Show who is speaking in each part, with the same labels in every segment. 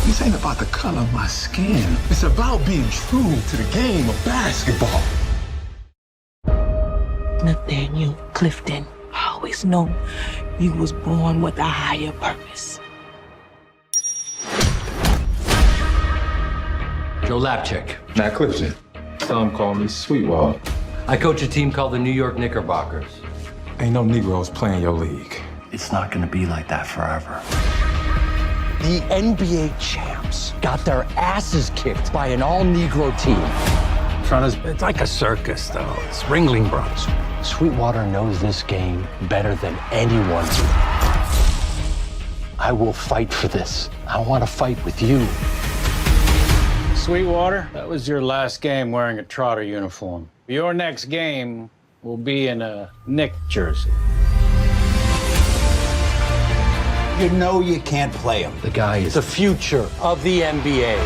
Speaker 1: This ain't about the color of my skin. It's about being true to the game of basketball.
Speaker 2: Nathaniel Clifton, I always know you was born with a higher purpose.
Speaker 3: Joe Lapchick.
Speaker 4: Matt Clifton. Some call me SweetWater.
Speaker 3: I coach a team called the New York Knickerbockers.
Speaker 4: Ain't no Negroes playing your league.
Speaker 5: It's not gonna be like that forever.
Speaker 6: The NBA champs got their asses kicked by an all-Negro team.
Speaker 7: It's like a circus, though. It's Ringling Brothers.
Speaker 6: SweetWater knows this game better than anyone. I will fight for this. I want to fight with you.
Speaker 7: SweetWater, that was your last game wearing a Trotter uniform. Your next game will be in a Knick jersey.
Speaker 5: You know you can't play him.
Speaker 3: The guy is
Speaker 6: The future of the NBA.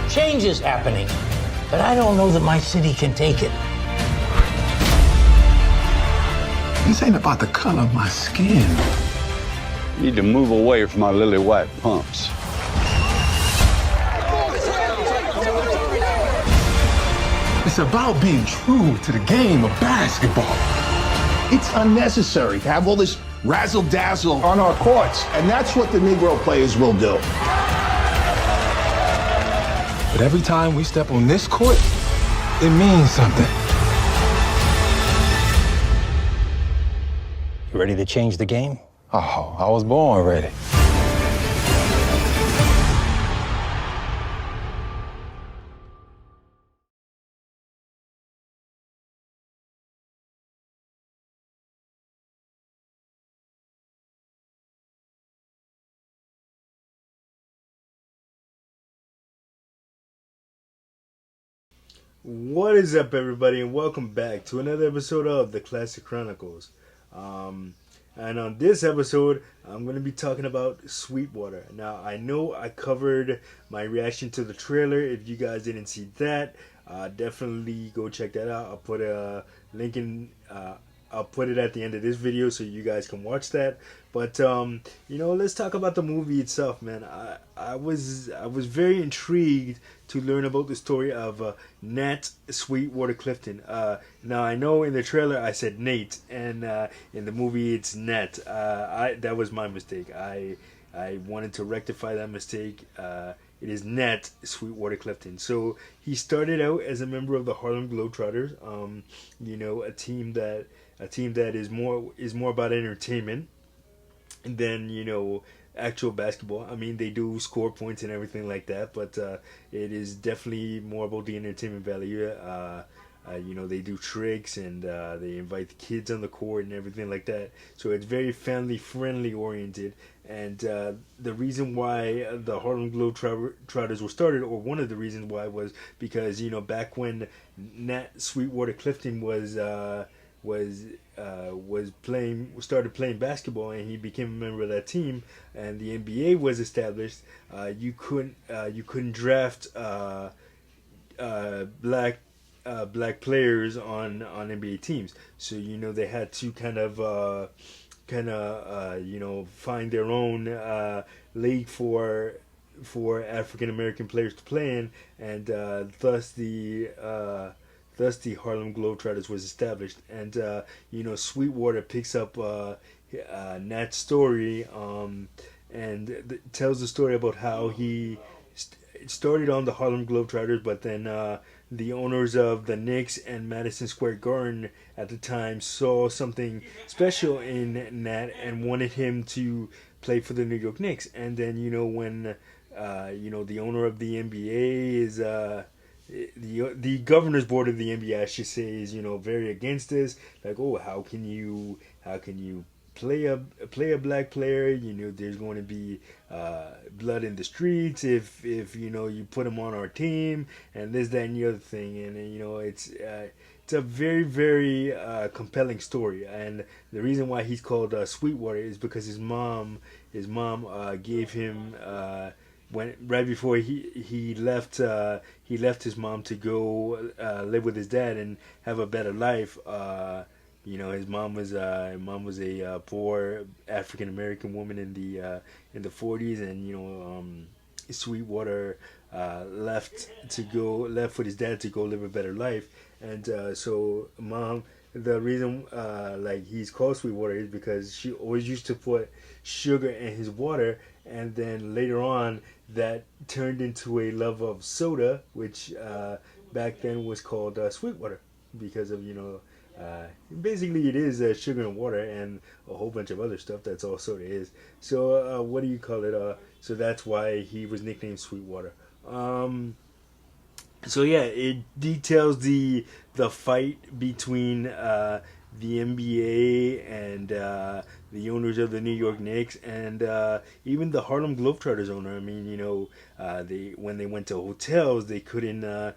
Speaker 8: Change is happening, but I don't know that my city can take it.
Speaker 1: This ain't about the color of my skin.
Speaker 9: You need to move away from my lily white pumps.
Speaker 1: It's about being true to the game of basketball.
Speaker 10: It's unnecessary to have all this razzle-dazzle on our courts, and that's what the Negro players will do.
Speaker 4: But every time we step on this court, it means something.
Speaker 6: You ready to change the game?
Speaker 4: Oh, I was born ready.
Speaker 11: What is up, everybody, and welcome back to another episode of the Classic Chronicles. And on this episode, I'm going to be talking about SweetWater. Now, I know I covered my reaction to the trailer. If you guys didn't see that, definitely go check that out. I'll put a link in. I'll put it at the end of this video so you guys can watch that. But let's talk about the movie itself, man. I was very intrigued to learn about the story of Nat SweetWater Clifton. Now I know in the trailer I said Nate, and in the movie it's Nat. That was my mistake. I wanted to rectify that mistake. It is Nat SweetWater Clifton. So he started out as a member of the Harlem Globetrotters. A team that is more about entertainment than actual basketball. I mean, they do score points and everything like that, but it is definitely more about the entertainment value. They do tricks and they invite the kids on the court and everything like that. So it's very family friendly oriented. And the reason why the Harlem Globetrotters were started, or one of the reasons why, was because back when Nat SweetWater Clifton started playing basketball, and he became a member of that team, and the NBA was established. You couldn't draft black players on NBA teams, so they had to kind of find their own league for African American players to play in, and thus the Harlem Globetrotters was established. And SweetWater picks up Nat's story and tells the story about how he started on the Harlem Globetrotters, but then the owners of the Knicks and Madison Square Garden at the time saw something special in Nat and wanted him to play for the New York Knicks. And then when the owner of the NBA is the governor's board of the NBA, I should say, is very against this. Like, oh, how can you play a black player? There's going to be blood in the streets if you put him on our team, and this, that, and the other thing. And it's a very, very compelling story. And the reason why he's called SweetWater is because his mom gave him. Right before he left his mom to go live with his dad and have a better life. You know, his mom was a poor African American woman in the 40s, and Sweetwater left with his dad to go live a better life, and so mom. The reason like he's called Sweetwater is because she always used to put sugar in his water, and then later on that turned into a love of soda, which back then was called Sweetwater because of basically it is sugar and water and a whole bunch of other stuff. That's all soda is. So what do you call it? So that's why he was nicknamed Sweetwater. So yeah, it details the fight between the NBA and the owners of the New York Knicks and even the Harlem Globetrotters owner. I mean, they when they went to hotels, they couldn't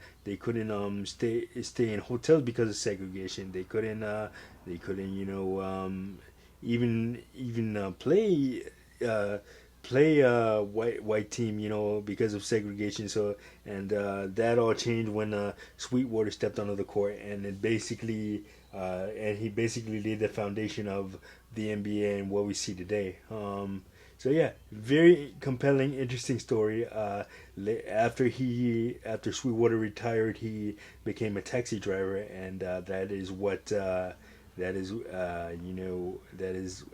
Speaker 11: stay in hotels because of segregation. They couldn't even play white team, because of segregation. So and that all changed when Sweetwater stepped onto the court, and it basically he basically laid the foundation of the NBA and what we see today. So yeah, very compelling, interesting story. After Sweetwater retired, he became a taxi driver, and that is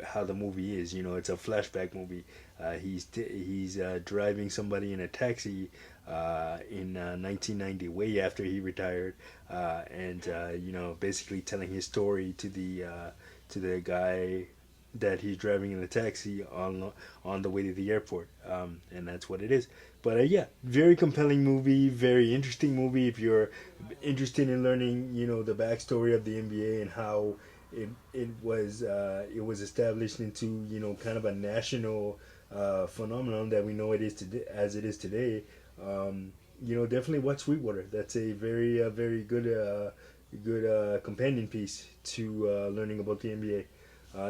Speaker 11: how the movie is. It's a flashback movie. He's driving somebody in a taxi in 1990, way after he retired, and basically telling his story to the guy that he's driving in the taxi on the way to the airport, and that's what it is. But yeah, very compelling movie, very interesting movie. If you're interested in learning, the backstory of the NBA and how it was established into kind of a national phenomenon that we know it is today, as it is today. Definitely watch Sweetwater. That's a very very good companion piece to learning about the NBA.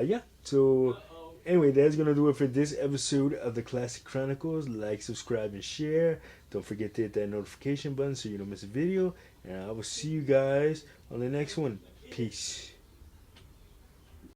Speaker 11: Yeah. So anyway, that's gonna do it for this episode of the Classic Chronicles. Like, subscribe, and share. Don't forget to hit that notification button so you don't miss a video. And I will see you guys on the next one. Peace.